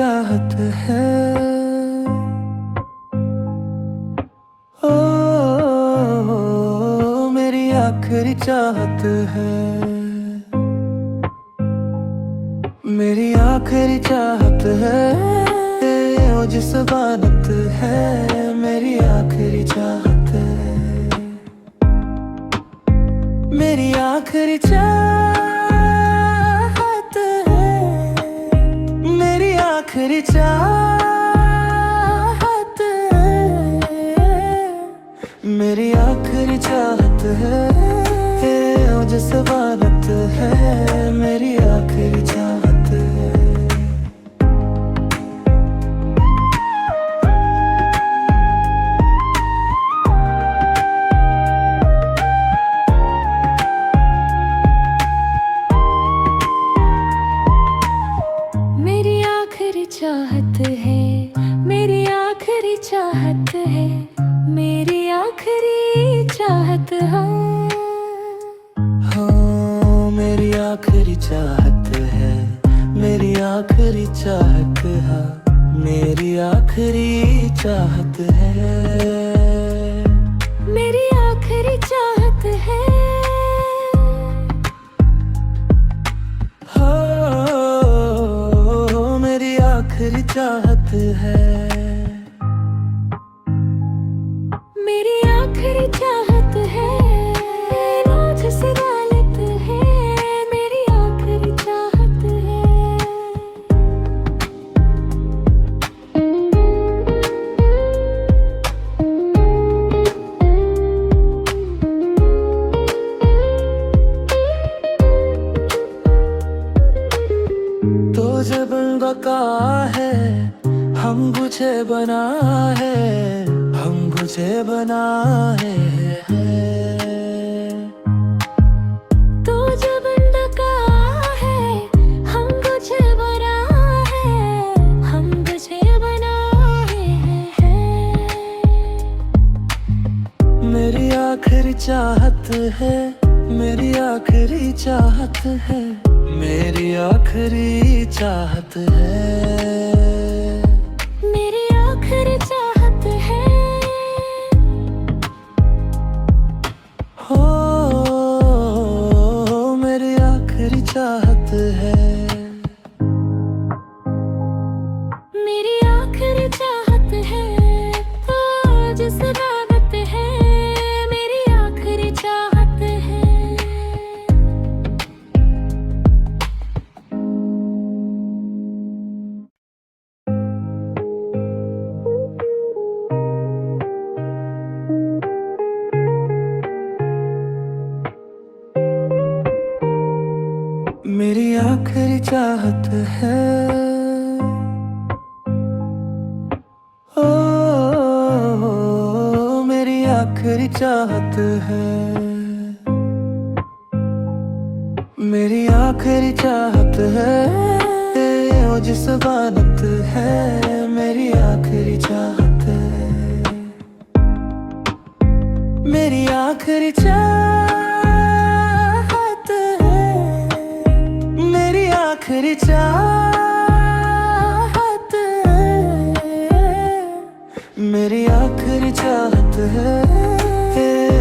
चाहत है। ओ, मेरी आखिरी चाहत है। मेरी आखिरी चाहत है। ओ जिस बानत है, मेरी आखिरी चाहत है। मेरी आखिरी चाहत है। मेरी आखिरी चाहत है। मेरी आखिरी चाहत है। ओ जिस बानत है, मेरी आखिरी चाहत है। मेरी आखिरी चाहत है। मेरी आखिरी चाहत है। मेरी आखिरी चाहत है। हाँ, मेरी आखिरी चाहत है। मेरी आखिरी चाहत है। मेरी आखिरी चाहत है। मेरी आखिरी चाहत है। हो, मेरी आखिरी चाहत है। मेरी आखिरी चाहत है। रोज से गालिब है। मेरी आखिरी चाहत है। तो जब बका है, हम बुझे बना है। हम बुझे बना है। तो जब डका है, हम बुझे बना है। हम बुझे बना है। मेरी आखिरी चाहत है। मेरी आखिरी चाहत है। मेरी आखिरी चाहत है। मेरी आखिरी चाहत है। हो, मेरी आखिरी चाहत है। मेरी आखिरी चाहत है। तो जिस बात है, मेरी आखिरी चाहत है। मेरी आखिरी चाहत है। ओ, मेरी आखिरी चाहत है। मेरी आखिरी चाहत है। ओ जिस बानत है, मेरी आखिरी चाहत है। मेरी आखिरी चाहत है। मेरी आखिरी चाहत है। मेरी आखिरी चाहत है।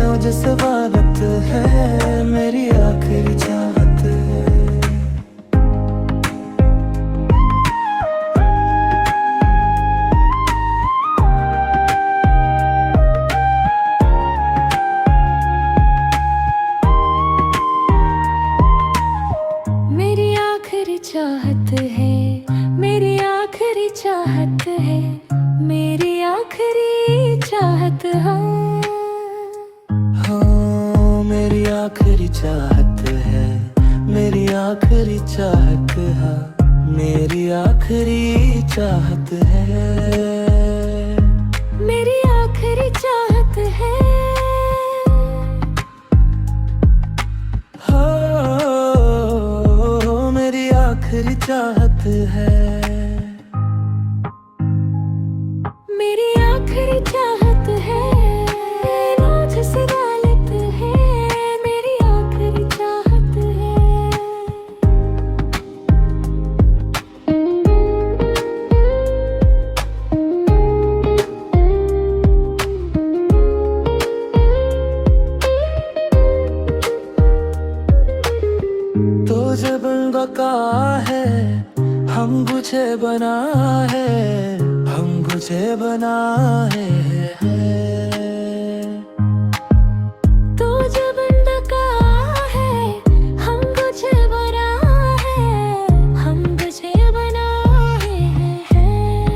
ओ जिस बानत है, मेरी आखिरी चाहत है। मेरी आखिरी चाहत है। मेरी आखिरी चाहत है। मेरी आखिरी चाहत है। हाँ, मेरी आखिरी चाहत है। मेरी आखिरी चाहत है। मेरी आखिरी चाहत है। मेरी आखिरी चाहत है। हो, मेरी आखिरी चाहत है। मेरी आखिरी चाहत है। रोज से गालिब है। मेरी आखिरी चाहत है। तुझे बनाए हैं। तू जब का है हम तुझे बनाए हैं, हम तुझे बनाए हैं।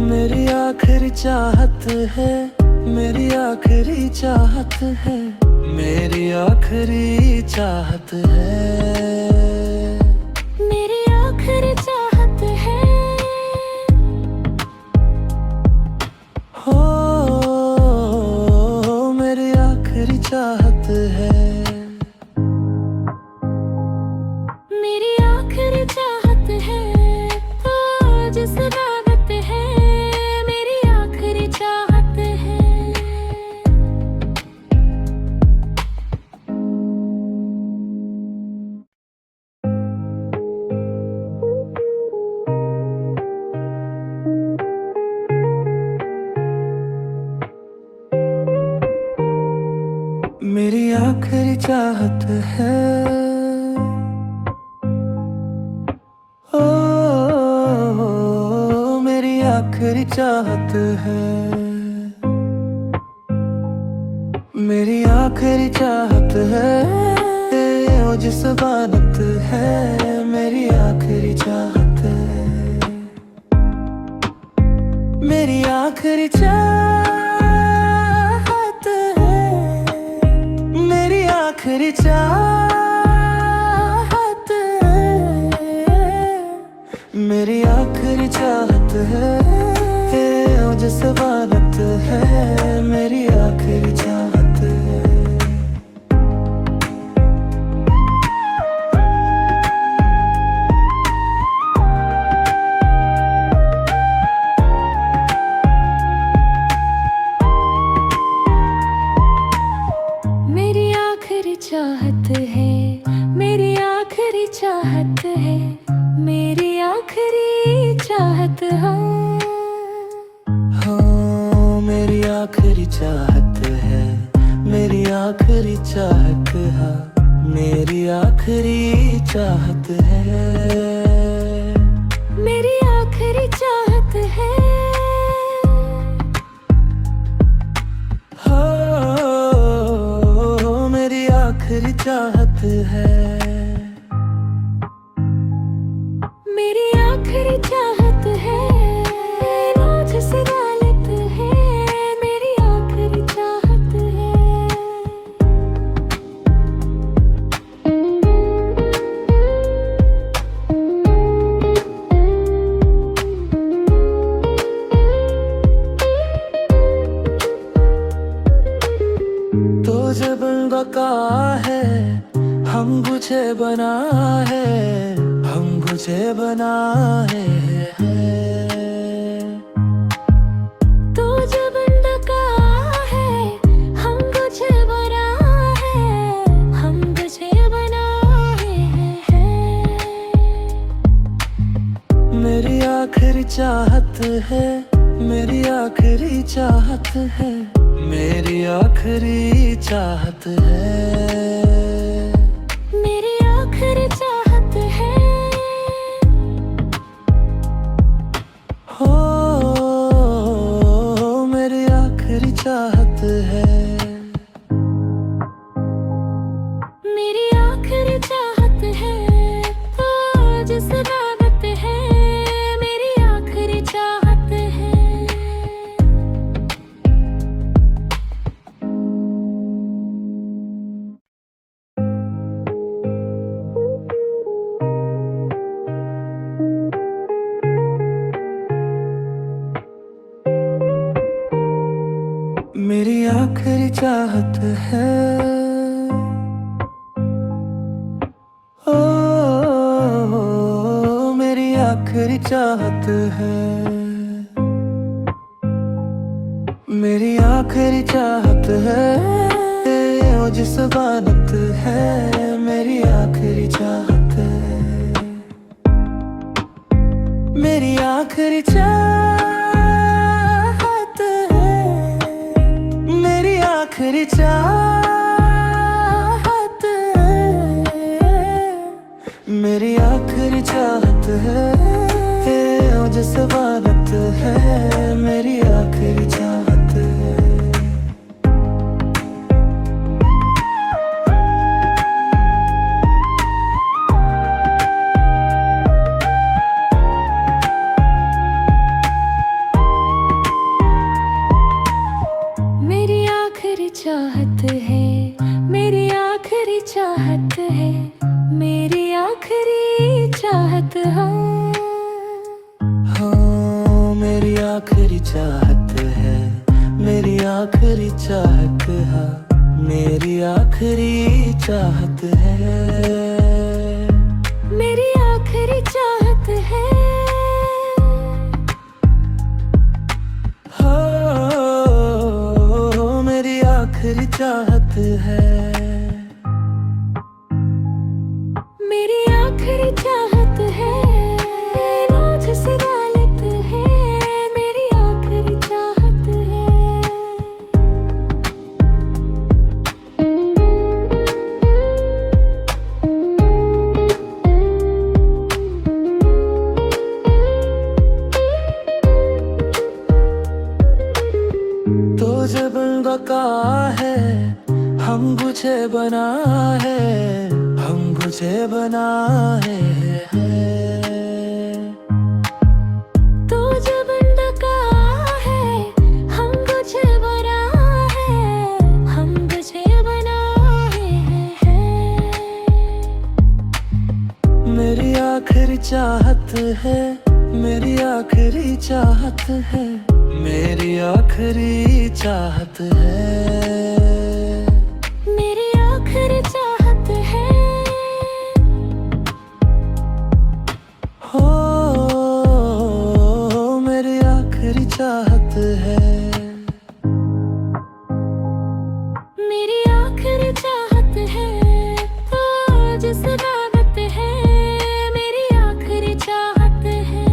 मेरी आखिरी चाहत है, मेरी आखिरी चाहत है, मेरी आखिरी चाहत है, मेरी आखिरी चाहत है। हो मेरी आखिरी चाहत है। मेरी आखिरी चाहत है, आज स्वागत है, मेरी आखिरी चाहत है। मेरी आखिरी चाहत है, ओ मेरी आखिरी चाहत है, मेरी आखिरी चाहत है, ओ जज़्बात है, मेरी आखिरी चाहत है, मेरी आखिरी चाहत है, मेरी आखिरी चाहत है, मेरी आखिरी चाहत है, ओ जज़्बात है, मेरी आखिरी चाहत है। मेरी आखिरी चाहत है, मेरी आखिरी चाहत है, मेरी आखिरी चाहत है। हाँ मेरी आखिरी चाहत है, मेरी आखिरी चाहत है, मेरी आखिरी चाहत है, मेरी आखिरी चाहत है। हो मेरी आखिरी चाहत है। मेरी आखिरी चाहत है, रोज से गलत है, मेरी आखिरी चाहत है। तो जब बका है हम तुझे बना है, हम तुझे बनाए हैं। तू जब का है हम तुझे बना है, हम तुझे बनाए हैं। मेरी आखिरी चाहत है, मेरी आखिरी चाहत है, मेरी आखिरी चाहत है, मेरी आखिरी चाहत है। हो मेरी आखिरी चाहत है। मेरी आखिरी चाहत है, आज स्वागत है, मेरी आखिरी चाहत है। मेरी आखिरी चाहत है, ओ मेरी आखिरी चाहत है, मेरी आखिरी चाहत है, ओ जज़्बात है, मेरी आखिरी चाहत है, मेरी आखिरी चाहत है, मेरी आखिरी चाहत है, मेरी आखिरी चाहत है, ओ जज्बात है, मेरी आखिरी चाहत है। मेरी आखिरी चाहत है, मेरी आखिरी चाहत है, मेरी आखिरी चाहत है। हाँ, मेरी आखिरी चाहत है, मेरी आखिरी चाहत है, मेरी आखिरी चाहत है, मेरी आखिरी चाहत है। मेरी आखिरी चाहत है, मेरी आखिरी चाहत है, रोज से गालिब है, मेरी आखिरी चाहत है। तो जब बका है, हम बुझे बना है, हम बुझे बना है। तो जब डका है, हम बुझे बना है, हम बुझे बना है। मेरी आखिरी चाहत है, मेरी आखिरी चाहत है, मेरी आखिरी चाहत है, मेरी आखिरी चाहत है। हो मेरी आखिरी चाहत है, मेरी आखिरी चाहत है, आज सदाकत है, मेरी आखिरी चाहत है।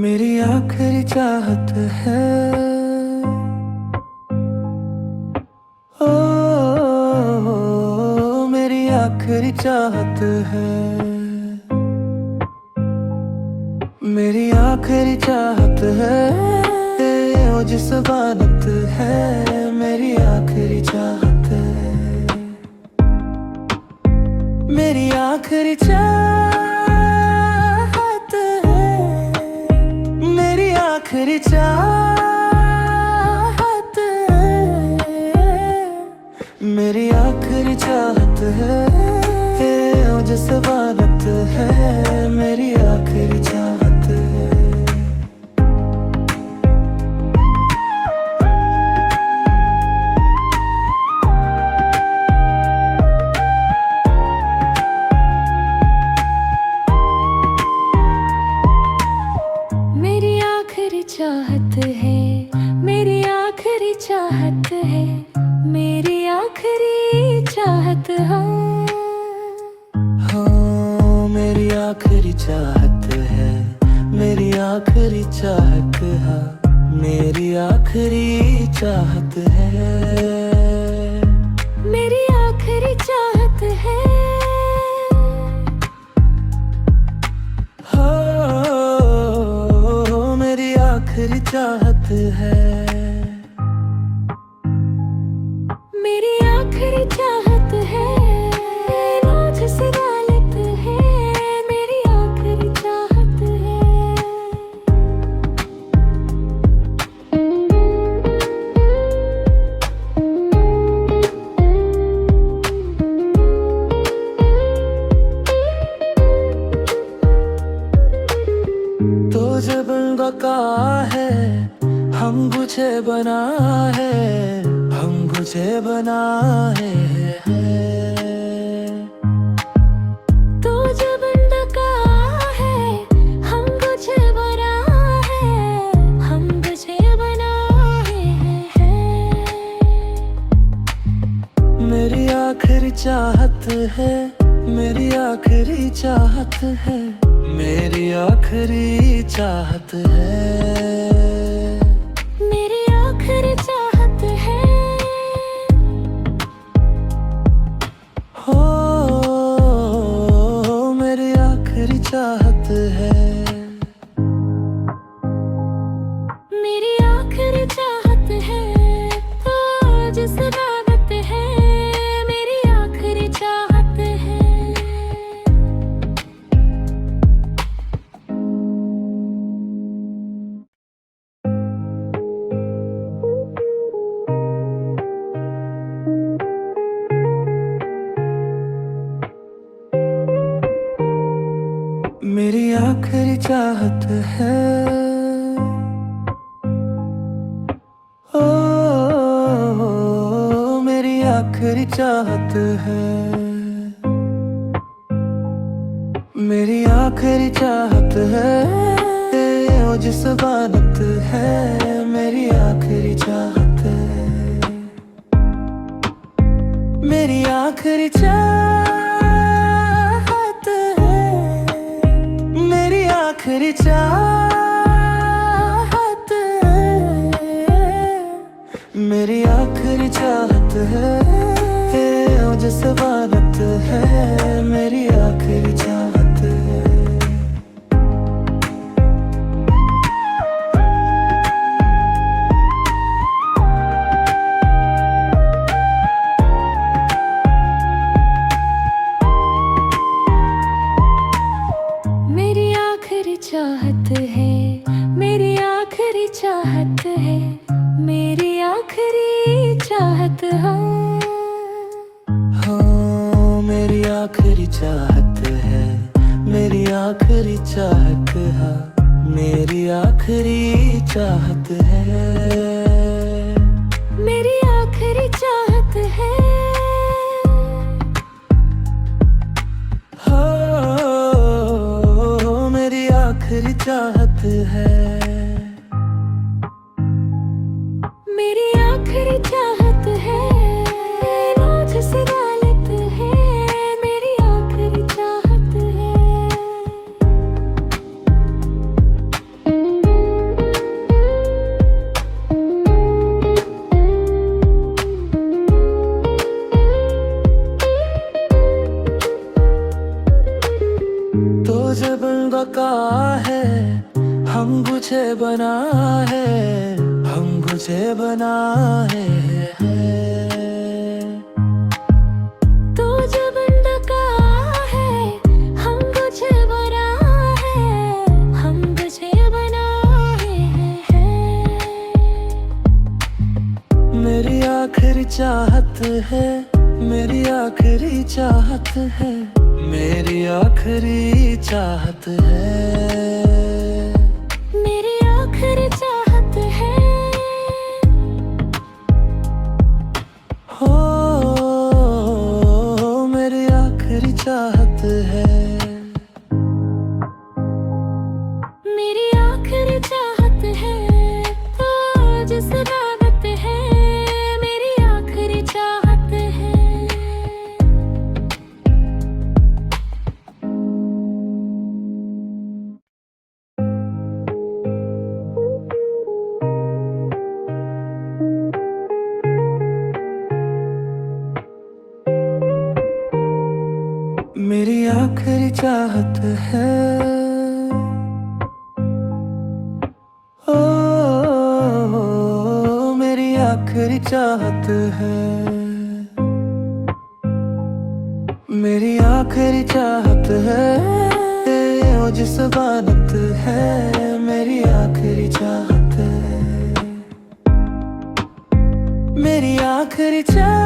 मेरी आखिरी चाहत है। ओ मेरी आखिरी चाहत है, मेरी आखिरी चाहत है, ओ जिस बात है, मेरी आखिरी चाहत है, मेरी आखिरी चाहत है, मेरी आखिरी चाहत है, मेरी आखिरी चाहत है, ओ जिस बात है, मेरी आखिरी चाहत है। मेरी आखिरी चाहत है, मेरी आखिरी चाहत है, मेरी आखिरी चाहत है। हाँ, मेरी आखिरी चाहत है, मेरी आखिरी चाहत है, मेरी आखिरी चाहत है, मेरी आखिरी चाहत है। मेरी आखिरी चाहत है, मेरी आखिरी चाहत है, रोज से गालिब है, मेरी आखिरी चाहत है। तो जब बका है, हम बुझे बना है, हम बुझे बना है। तो जब डका है, हम बुझे बना है, हम बुझे बना है। मेरी आखिरी चाहत है, मेरी आखिरी चाहत है, मेरी मेरी आखिरी चाहत है, मेरी आखिरी चाहत है। हो मेरी आखिरी चाहत है, मेरी आखिरी चाहत है। तो जिस रात है मेरी आखिरी चाहत है। मेरी आखिरी चाहत है, ओ मेरी आखिरी चाहत है, मेरी आखिरी चाहत है। ओ जिस बात है मेरी आखिरी चाहत है, मेरी आखिरी चाहत है, मेरी आखिरी चाहत है, मेरी आखिरी चाहत है। ओ जिस बात है मेरी आखिरी चाहत है। मेरी आखिरी चाहत है, मेरी आखिरी चाहत है, मेरी आखिरी चाहत है। हाँ मेरी आखिरी चाहत है, मेरी आखिरी चाहत है, मेरी आखिरी चाहत है, मेरी आखिरी चाहत है। हो मेरी आखिरी चाहत है, मेरी आखिरी चाहत है। रोज से गालिब है मेरी आखिरी चाहत है। तो जब बका है हम बुझे बना है, हम बुझे बना है। तो जब डका है हम बुझे बना है, हम बुझे बना है। मेरी आखिरी चाहत है, मेरी आखिरी चाहत है, मेरी आखिरी चाहत है, मेरी आखिरी चाहत है। हो मेरी आखिरी चाहत है, मेरी आखिरी चाहत है। तो जिस रात है मेरी आखिरी चाहत है। मेरी आखिरी चाहत है, ओ मेरी आखिरी चाहत है, मेरी आखिरी चाहत है। ओ जिस बात है मेरी आखिरी चाहत है, मेरी आखिरी चाहत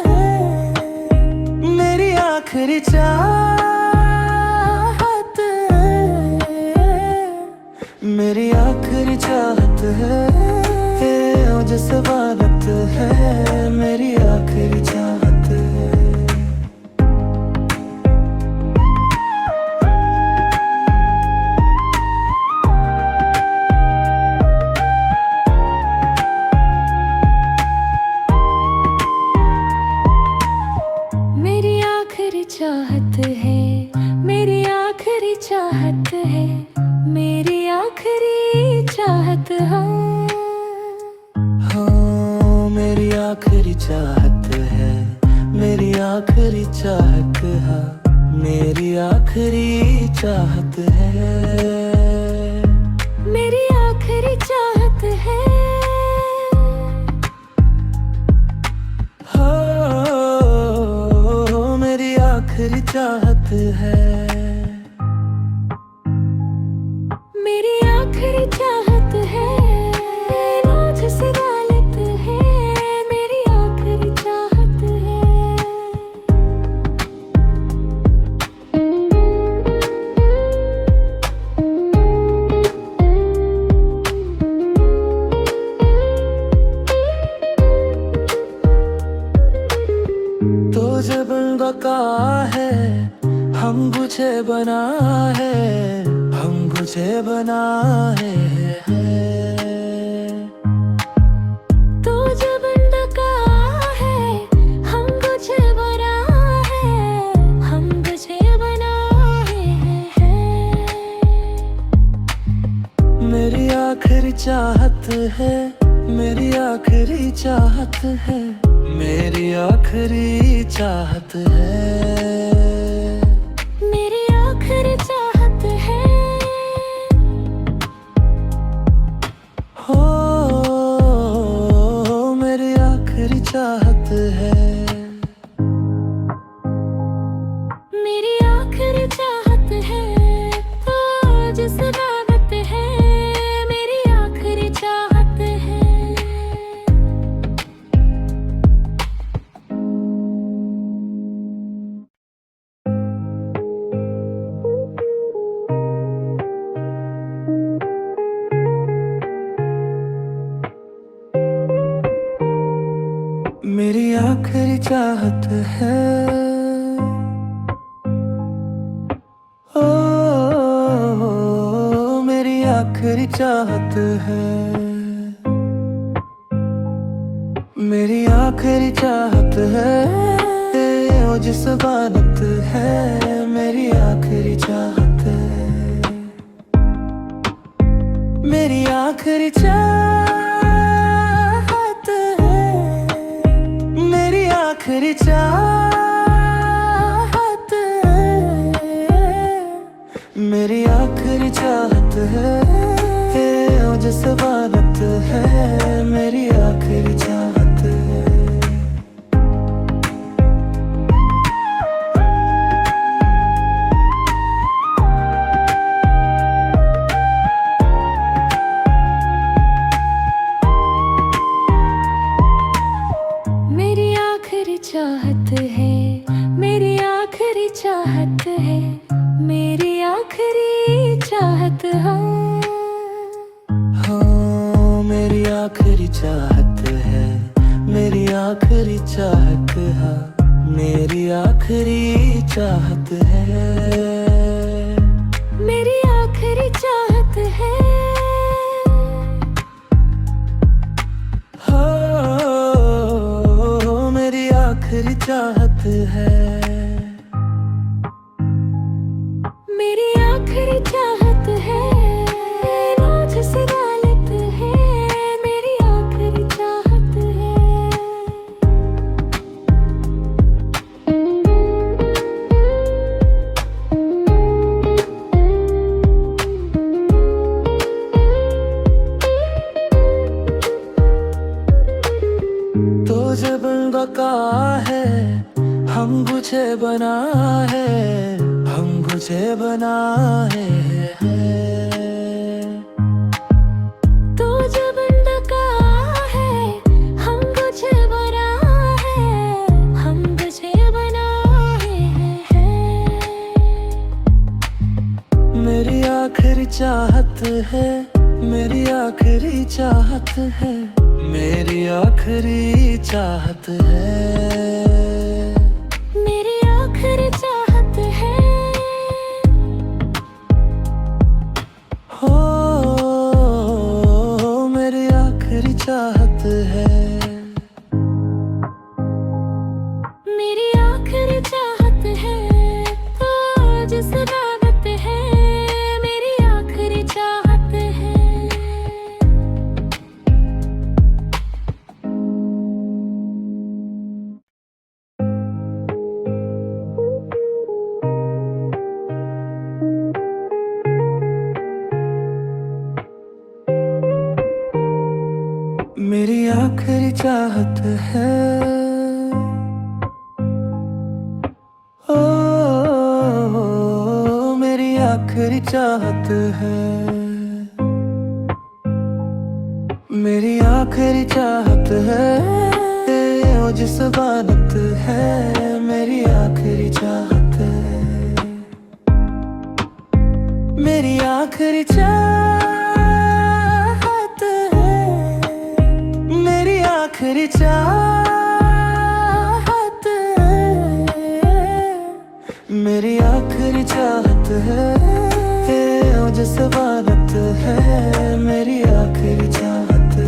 है, मेरी आखिरी चाहत है, मेरी आखिरी चाहत है। ओ जिस बात है मेरी आखिरी चाहत है। मेरी आखिरी चाहत है, मेरी चाहत है, मेरी आखिरी चाहत है। हाँ मेरी आखिरी चाहत है, मेरी आखिरी चाहत है, मेरी आखिरी चाहत है, मेरी आखिरी चाहत है। हो मेरी आखिरी चाहत है, मेरी आखिरी चाहत है। रोज से गालिब है, मेरी आखिरी चाहत है। तो जब बका है हम बुझे बना है, हम बुझे बना है। तो जब डका है हम बुझे बना है, हम बुझे बना है। मेरी आखिरी चाहत है, मेरी आखिरी चाहत है, मेरी आखिरी चाहत है, मेरी आखिरी चाहत है। हो मेरी आखिरी चाहत है, मेरी आखिरी चाहत है। आज सदाकत है, मेरी आखिरी चाहत है। मेरी आखिरी चाहत है। ओ मेरी आखिरी चाहत है, मेरी आखिरी चाहत है। ओ जिस बात है, मेरी आखिरी चाहत है, मेरी आखिरी चाहत है, मेरी आखिरी चाहत है, मेरी आखिरी चाहत है। ओ जिस बात है, मेरी आखिरी चाहत है। मेरी आखिरी चाहत है, मेरी आखिरी चाहत है, मेरी आखिरी चाहत है। हाँ मेरी आखिरी चाहत है, मेरी आखिरी चाहत है, मेरी आखिरी चाहत है, मेरी आखिरी चाहत है। हो मेरी आखिरी चाहत है, मेरी आखिरी चाहत है। रोज से गालिब है, मेरी आखिरी चाहत है। तो जब बका है हम बुझे बना है, हम बुझे बना है। तो जब डका है हम बुझे बना है, हम बुझे बना है। मेरी आखिरी चाहत है, मेरी आखिरी चाहत है, मेरी आखिरी चाहत है, मेरी आखिरी चाहत है। हो मेरी आखिरी चाहत है, मेरी आखिरी चाहत है। आज सदाकत है, आखिरी चाहत है। ओ मेरी आखिरी चाहत है। मेरी आखिरी चाहत है। ओ जिस बात है मेरी आखिरी चाहत है। मेरी आखिरी चाहत है। मेरी आखिरी चाहत है। मेरी आखिरी चाहत है। ओ जिस बात है मेरी आखिरी चाहत है।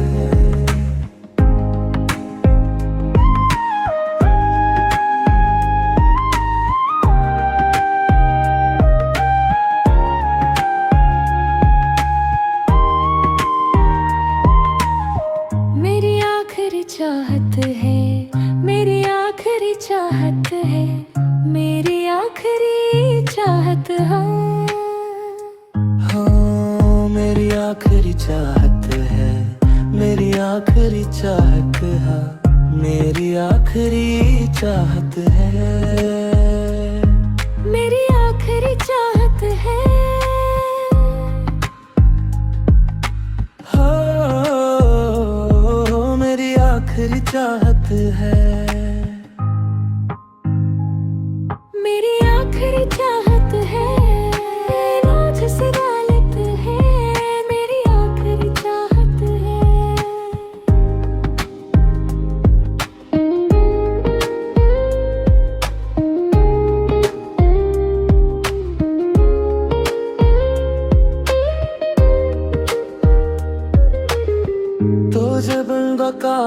मेरी आखिरी चाहत है। मेरी आखिरी चाहत है। मेरी आखिरी चाहत है। हाँ मेरी आखिरी चाहत है। मेरी आखिरी चाहत है। मेरी आखिरी चाहत है। मेरी आखिरी चाहत है। हो मेरी आखिरी चाहत है। मेरी आखिरी चाहत है। रोज से गालिब है। मेरी आखिरी चाहत है। तो जब बका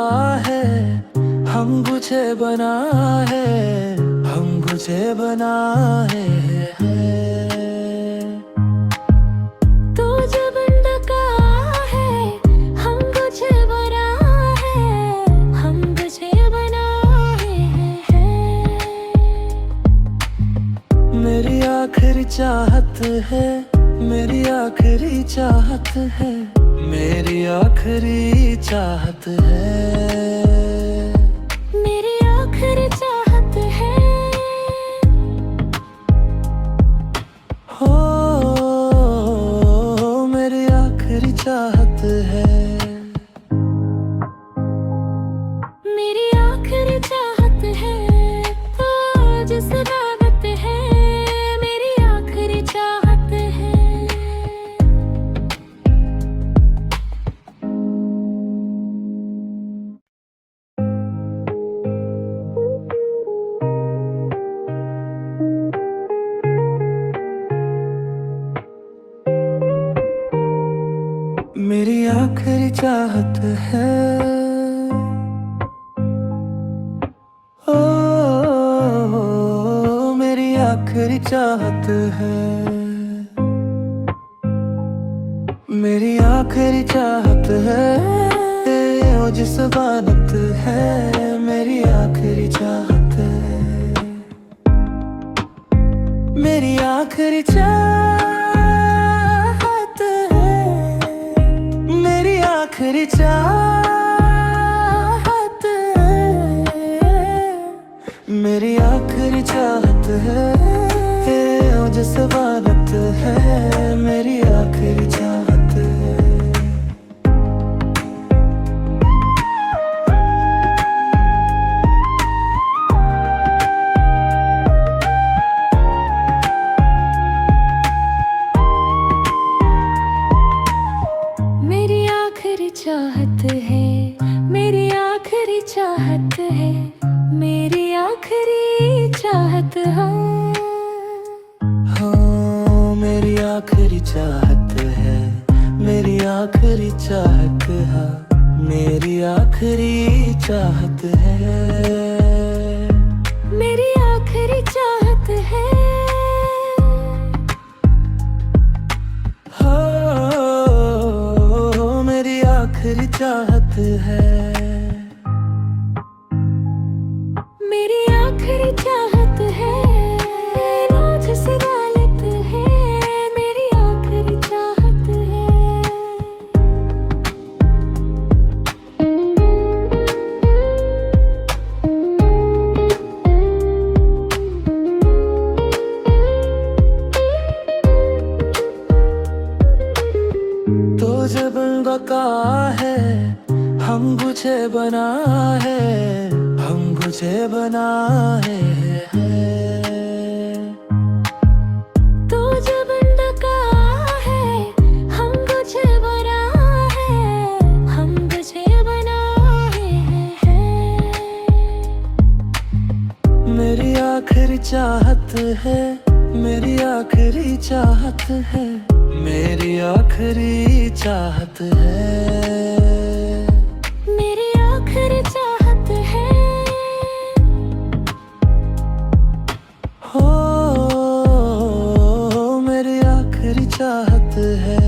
है हम बुझे बना है। हम बुझे बना है। तो जब डका है हम तुझे बना है। हम तुझे बना है। मेरी आखिरी चाहत है। मेरी आखिरी चाहत है। मेरी आखिरी चाहत है। मेरी आखिरी चाहत है। हो मेरी आखिरी चाहत है। मेरी आखिरी चाहत है। तो जिस बात है मेरी आखिरी चाहत है। मेरी आखिरी चाहत है। ओ मेरी आखिरी चाहत है। मेरी आखिरी चाहत है। ओ जिस बात है मेरी आखिरी चाहत है। मेरी आखिरी चाहत है। मेरी आखिरी चाहत है। मेरी आखिरी चाहत है। ओ जिस बात है मेरी आखिरी चाहत है। मेरी आखिरी चाहत है। मेरी आखिरी चाहत है। मेरी आखिरी चाहत है। हाँ मेरी आखिरी चाहत है। मेरी आखिरी चाहत है। मेरी आखिरी चाहत है। मेरी आखिरी चाहत है। हो मेरी आखिरी चाहत है। मेरी आखिरी चाहत है। रोज से गालिब है। मेरी आखिरी चाहत है। जब बका है हम बुझे बना है, हम बुझे बना है। तू जब बका है हम बुझे बना है, हम बुझे बना है। मेरी आखिरी चाहत है, मेरी आखिरी चाहत है, मेरी आखिरी चाहत है, मेरी आखिरी चाहत है। हो मेरी आखिरी चाहत है।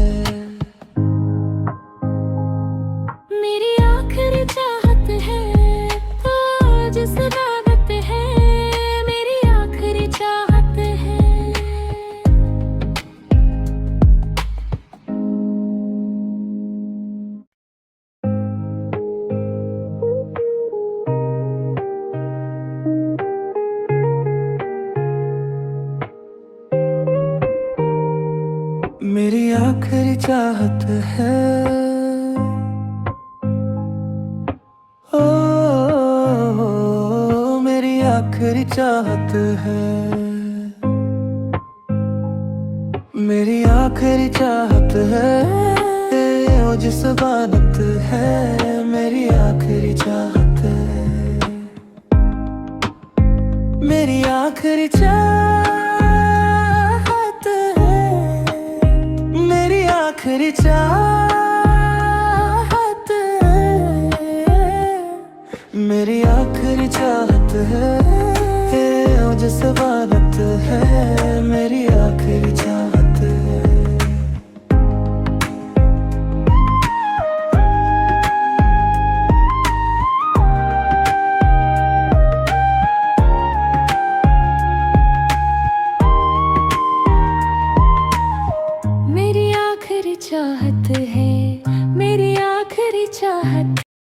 मेरी आखिरी चाहत है, आज सदाकत है, मेरी आखिरी चाहत है। मेरी आखिरी चाहत है, ओ मेरी आखिरी चाहत है, मेरी आखिरी चाहत है। ओ जिस बात है मेरी आखिरी चाहत है, मेरी आखिरी चाहत है, मेरी आखिरी चाहत है, मेरी आखिरी चाहत है। ओ जिस बात है मेरी आखिरी चाहत है। मेरी आखिरी चाहत है, मेरी आखिरी चाहत